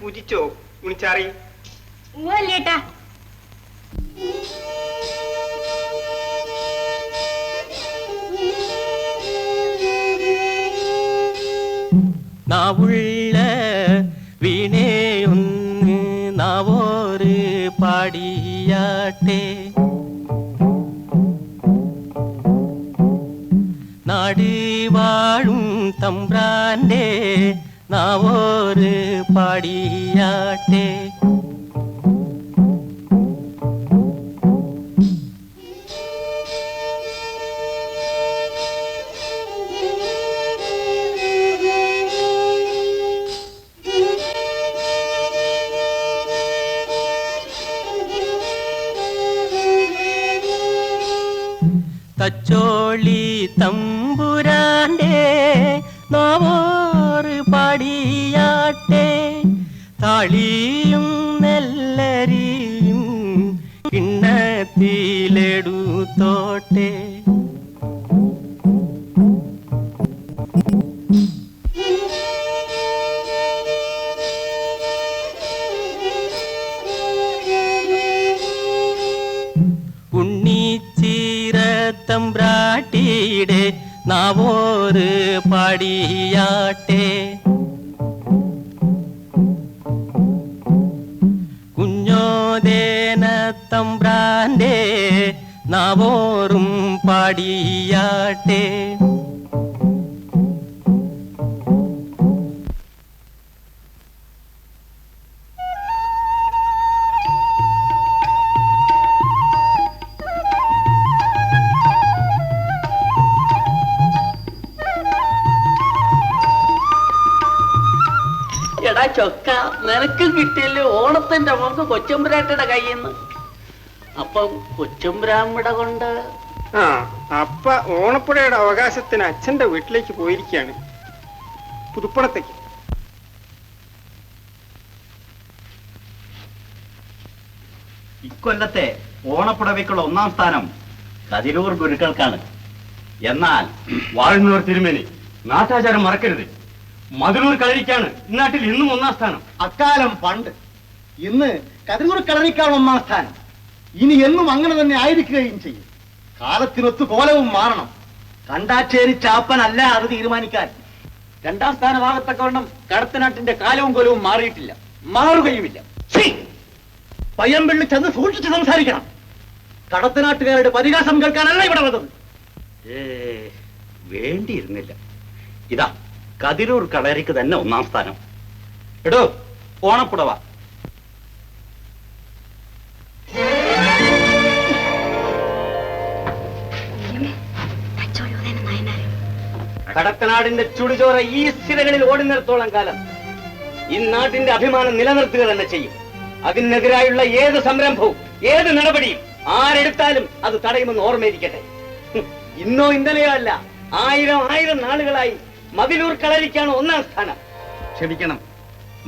പൂജിച്ചോ ഉണിച്ചാറി? േട്ടാ. നാവുള്ള വീണേയൊന്ന് നാവോറ് പാടിയാട്ടെ, നാട് വാഴും തമ്പ്രാന്റെ നാവോറ് പാടിയാട്ടെ. തച്ചോളി തമ്പുരാന്റെ നാവോറ് പാടിയാട്ടെ, താളിയും നെല്ലരിയും കിണ്ണത്തിലെടുത്തോട്ടെ. തമ്പ്രാട്ടിയുടെ നാവോറ് പാടിയാട്ടെ, കുഞ്ഞോദേന തമ്പ്രാന്റെ നാവോറും പാടിയാട്ടെ. എടാ ചൊക്ക, നിനക്ക് കിട്ടിയല്ലേ ഓണത്തിന്റെ മുമ്പ് കൊച്ചുംബ്രാട്ടിയുടെ കയ്യിന്ന്. അപ്പം കൊച്ചുംബ്രാമ്മിട കൊണ്ട് അപ്പ ഓണപ്പുഴയുടെ അവകാശത്തിന് അച്ഛന്റെ വീട്ടിലേക്ക് പോയിരിക്കുകയാണ്, പുതുപ്പണത്തേക്ക്. ഇക്കൊല്ലത്തെ ഓണപ്പുടവയ്ക്കുള്ള 1ാം സ്ഥാനം കതിരൂർ ഗുരുക്കൾക്കാണ്. എന്നാൽ വാഴുന്നവർ തിരുമേനി, നാട്ടാചാരം മറക്കരുത്. മതിലൂർ കളരിക്കാണ് ഇന്നാട്ടിൽ ഇന്നും 1ാം സ്ഥാനം. അക്കാലം പണ്ട്. ഇന്ന് കതിരൂർ കളരിക്കാണ് 1ാം സ്ഥാനം. ഇനി എന്നും അങ്ങനെ തന്നെ ആയിരിക്കുകയും ചെയ്യും. കാലത്തിനൊത്തു കോലവും മാറണം. കണ്ടാച്ചേരി ചാപ്പനല്ല അത് തീരുമാനിക്കാൻ. 2ാം സ്ഥാനമാകത്തക്കവണ്ണം കടത്തനാട്ടിന്റെ കാലവും കോലവും മാറിയിട്ടില്ല, മാറുകയുമില്ല. പയ്യൻപിള്ളി ചെന്ന് സൂക്ഷിച്ച് സംസാരിക്കണം. കടത്തനാട്ടുകാരുടെ പരിഹാസം കേൾക്കാനല്ല ഇവിടെ വന്നത്. വേണ്ടിയിരുന്നില്ല. ഇതാ കതിരൂർ കളരിക്ക് തന്നെ 1ാം സ്ഥാനം. എടോ ഓണപ്പുടവ. കടത്തനാടിന്റെ ചുടുചോറ ഈ സ്ഥിരകളിൽ ഓടുന്നിടത്തോളം കാലം ഈ നാട്ടിന്റെ അഭിമാനം നിലനിർത്തുക തന്നെ ചെയ്യും. അതിനെതിരായുള്ള ഏത് സംരംഭവും ഏത് നടപടിയും ആരെടുത്താലും അത് തടയുമെന്ന് ഓർമ്മയിരിക്കട്ടെ. ഇന്നോ ഇന്നലെയോ അല്ല, 1000 നാളുകളായി മതിലൂർ കളരിക്കാണ് 1ാം സ്ഥാനം. ക്ഷമിക്കണം,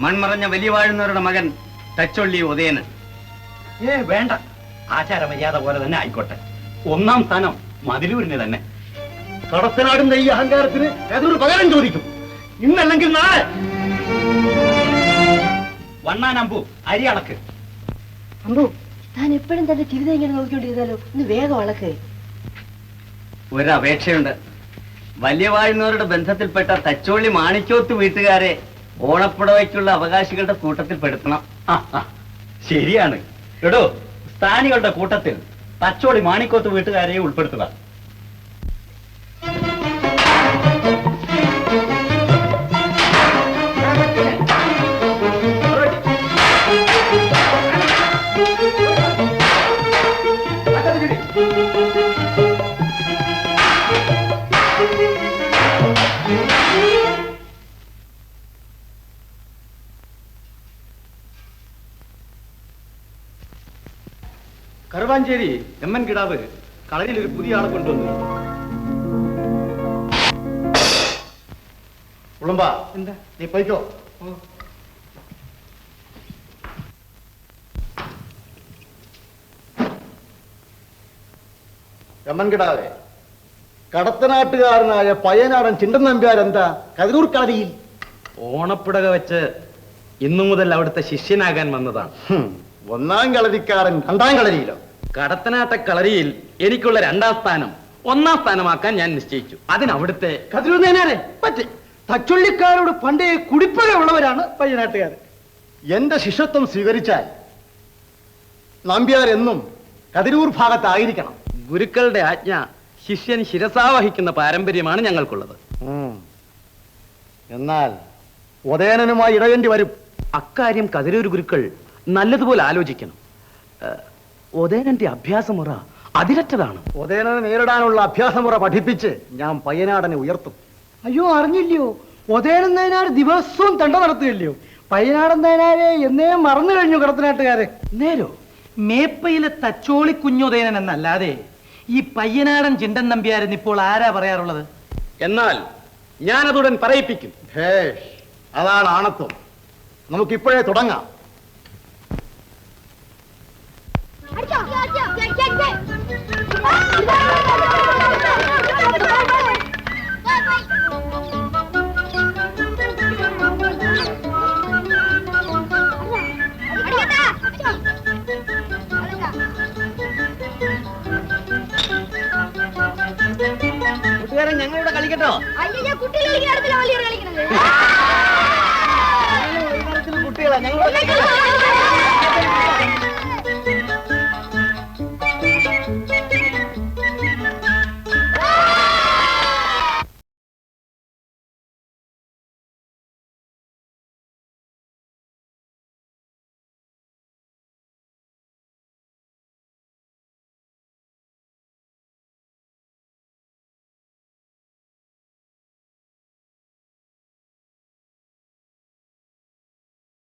മൺമറഞ്ഞ വലിയ വാഴുന്നവരുടെ മകൻ തച്ചൊള്ളി ഉദയന്. വേണ്ട, ആചാര മര്യാദ പോലെ തന്നെ ആയിക്കോട്ടെ. 1ാം സ്ഥാനം മതിലൂരിന് തന്നെ. കടത്തനാടിന്റെ ഈ അഹങ്കാരത്തിന് ഏതൊരു പകരം ചോദിക്കും, ഇന്നല്ലെങ്കിൽ നാളെ. വണ്ണാനമ്പു, അരി അളക്ക്. അമ്പു, താൻ എപ്പോഴും തന്റെ ചിരിത ഇങ്ങനെ നോക്കിക്കൊണ്ടിരുന്നാലോ, ഇന്ന് വേഗം അളക്ക്. ഒരപേക്ഷയുണ്ട്. വലിയ വാഴുന്നവരുടെ ബന്ധത്തിൽപ്പെട്ട തച്ചോളി മാണിക്കോത്ത് വീട്ടുകാരെ ഓണപ്പുടവയ്ക്കുള്ള അവകാശികളുടെ കൂട്ടത്തിൽ പെടുത്തണം. ശരിയാണ്. എടോ, സ്ഥാനികളുടെ കൂട്ടത്തിൽ തച്ചോളി മാണിക്കോത്ത് വീട്ടുകാരെ ഉൾപ്പെടുത്തുക. കറുവാഞ്ചേരി എമ്മൻ കിടാവ് കളരിയിൽ ഒരു പുതിയ ആളെ കൊണ്ടുവന്നു. ഉളമ്പ, എന്താ നീ പോയിക്കോ. എമ്മൻ കിടാവേ, കടത്തനാട്ടുകാരനായ പയ്യനാടൻ ചിണ്ടൻ നമ്പ്യാർ എന്താ കതിരൂർ കളരിയിൽ? ഓണപ്പുടക വെച്ച് ഇന്നു മുതൽ അവിടുത്തെ ശിഷ്യനാകാൻ വന്നതാണ്. ഒന്നാം കളരിക്കാരൻ രണ്ടാം കളരിയിലോ? കടത്തനാട്ട കളരിയിൽ എനിക്കുള്ള 2ാം സ്ഥാനം 1ാം സ്ഥാനമാക്കാൻ ഞാൻ നിശ്ചയിച്ചു. അതിനവിടുത്തെ കതിരൂർനേനാരെ പറ്റി തച്ചുള്ളിക്കാരോട് പണ്ടേ കുടിപ്പക ഉള്ളവരാണ് പയ്യനാട്ടുകാർ. എന്റെ ശിഷ്യത്വം സ്വീകരിച്ചാൽ നമ്പ്യാർ എന്നും കതിരൂർ ഭാഗത്തായിരിക്കണം. ഗുരുക്കളുടെ ആജ്ഞ ശിഷ്യൻ ശിരസാവഹിക്കുന്ന പാരമ്പര്യമാണ് ഞങ്ങൾക്കുള്ളത്. എന്നാൽ ഉദയനനുമായി ഇടവേണ്ടി വരും. അക്കാര്യം കതിരൂർ ഗുരുക്കൾ നല്ലതുപോലെ ആലോചിക്കണം. ഉദയനന്റെ അഭ്യാസമുറ അതിരറ്റതാണ്. ഉദയനനെ നേരിടാനുള്ള അഭ്യാസമുറ പഠിപ്പിച്ച് ഞാൻ പയ്യനാടനെ ഉയർത്തും. അയ്യോ, അറിഞ്ഞില്ലയോ? ഉദയനൻ നായനാർ ദിവസവും തണ്ട നടത്തുകയല്ലയോ? പയ്യനാടൻ നായനാരെ എന്നേ മറന്നു കഴിഞ്ഞു കടത്തനാട്ടുകാരെ. നേരോ? മേപ്പയിലെ തച്ചോളി കുഞ്ഞുദയനൻ എന്നല്ലാതെ ഈ പയ്യനാടൻ ചിണ്ടൻ നമ്പ്യാരെന്ന് ഇപ്പോൾ ആരാ പറയാറുള്ളത്? എന്നാൽ ഞാനതുടൻ പറയിപ്പിക്കും. ഭേഷ്, അതാണ് ആണത്വം. നമുക്കിപ്പോഴേ തുടങ്ങാം. കൂട്ടുകാരൻ ഞങ്ങളിവിടെ കളിക്കട്ടോ? കുട്ടികളാ ഞങ്ങൾ